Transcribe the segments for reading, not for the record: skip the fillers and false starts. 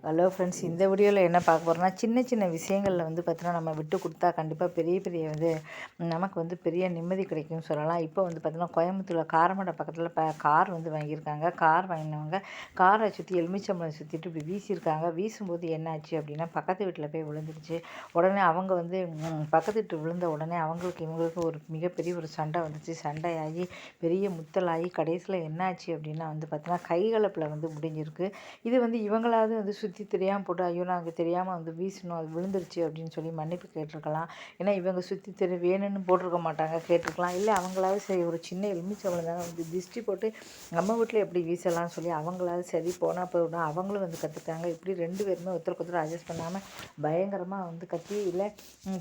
Hello friends, இந்த வீடியோவில் என்ன பார்க்க போகிறோம்னா, சின்ன சின்ன விஷயங்களில் வந்து பார்த்தீங்கன்னா நம்ம விட்டு கொடுத்தா கண்டிப்பாக பெரிய பெரிய நமக்கு வந்து பெரிய நிம்மதி கிடைக்கும்னு சொல்லலாம். இப்போ வந்து பார்த்தீங்கன்னா கோயம்புத்தூரில் காரமடை பக்கத்தில் கார் வந்து வாங்கியிருக்காங்க. கார் வாங்கினவங்க காரை சுற்றி எலுமிச்சம்பழம் சுற்றிட்டு இப்படி வீசியிருக்காங்க. வீசும்போது என்னாச்சு அப்படின்னா பக்கத்து வீட்டில் போய் விழுந்துருச்சு. உடனே அவங்க வந்து பக்கத்து வீட்டு விழுந்த உடனே அவங்களுக்கு இவங்களுக்கு ஒரு மிகப்பெரிய ஒரு சண்டை வந்துச்சு. சண்டையாகி பெரிய முத்தலாகி கடைசியில் என்னாச்சு அப்படின்னா வந்து பார்த்தீங்கன்னா கைகலப்பில் வந்து முடிஞ்சிருக்கு. இது வந்து இவங்களாவது வந்து சுற்றி தெரியாமல் போட்டு, ஐயோ நாங்கள் தெரியாமல் வந்து வீசினோம், அது விழுந்துருச்சு அப்படின்னு சொல்லி மன்னிப்பு கேட்டிருக்கலாம். ஏன்னா இவங்க சுற்றி வேணும்னு போட்டிருக்க மாட்டாங்க, கேட்டிருக்கலாம். இல்லை அவங்களாவது சரி ஒரு சின்ன எலுமிச்சம்பழம் தானே வந்து திஷ்டி போட்டு நம்ம வீட்டில் எப்படி வீசலாம்னு சொல்லி அவங்களாவது சரி போனால் போய்விடும், அவங்களும் வந்து கற்றுட்டாங்க. இப்படி 2 பேருமே ஒருத்தருக்கு ஒருத்தர் அட்ஜஸ்ட் பண்ணாமல் பயங்கரமாக வந்து கத்தி. இல்லை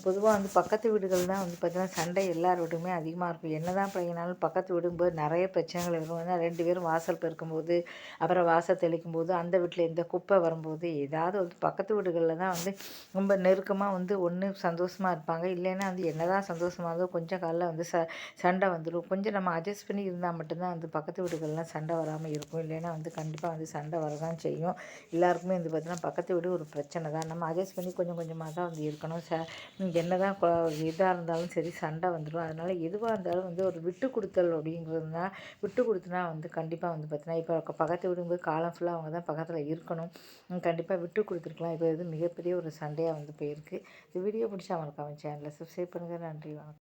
பொதுவாக வந்து பக்கத்து வீடுகள் தான் வந்து பார்த்திங்கன்னா சண்டை எல்லார் வீட்டுக்குமே அதிகமாக இருக்கும். என்ன தான் பையனாலும் பக்கத்து வீடும்போது நிறைய பிரச்சனைகள் இருக்கும். ஏன்னா 2 பேரும் வாசல் பெருக்கும்போது, அப்புறம் வாசல் தெளிக்கும்போது, அந்த வீட்டில் இந்த குப்பை வரும்போது, ஏதாவது வந்து பக்கத்து வீடுகளில் தான் வந்து ரொம்ப நெருக்கமாக வந்து ஒன்று சந்தோஷமாக இருப்பாங்க. இல்லைன்னா வந்து என்னதான் சந்தோஷமாக இருந்தோ கொஞ்சம் காலில் வந்து சண்டை வந்துடும். கொஞ்சம் நம்ம அட்ஜஸ்ட் பண்ணி இருந்தால் மட்டும்தான் வந்து பக்கத்து வீடுகள்லாம் சண்டை வராமல் இருக்கும். இல்லைன்னா வந்து கண்டிப்பாக வந்து சண்டை வரதான் செய்யும். எல்லாருக்குமே வந்து பார்த்தீங்கன்னா பக்கத்து வீடு ஒரு பிரச்சனை தான். நம்ம அட்ஜஸ்ட் பண்ணி கொஞ்சம் கொஞ்சமாக தான் வந்து இருக்கணும். என்னதான் இதாக இருந்தாலும் சரி சண்டை வந்துடும். அதனால் எதுவாக இருந்தாலும் வந்து ஒரு விட்டு கொடுத்தல் அப்படிங்கிறதுனா விட்டு கொடுத்தனா வந்து கண்டிப்பாக வந்து பார்த்தீங்கன்னா இப்போ பக்கத்து வீடும்போது காலம் ஃபுல்லாக அவங்க தான் பக்கத்தில் இருக்கணும். கண்டிப்பாக விட்டு கொடுத்துருக்கலாம். இப்போ இது மிகப்பெரிய ஒரு சண்டையாக வந்து போயிருக்கு. இந்த வீடியோ பிடிச்சா மறக்காம சேனலை சப்ஸ்கிரைப் பண்ணுங்கள். நன்றி, வணக்கம்.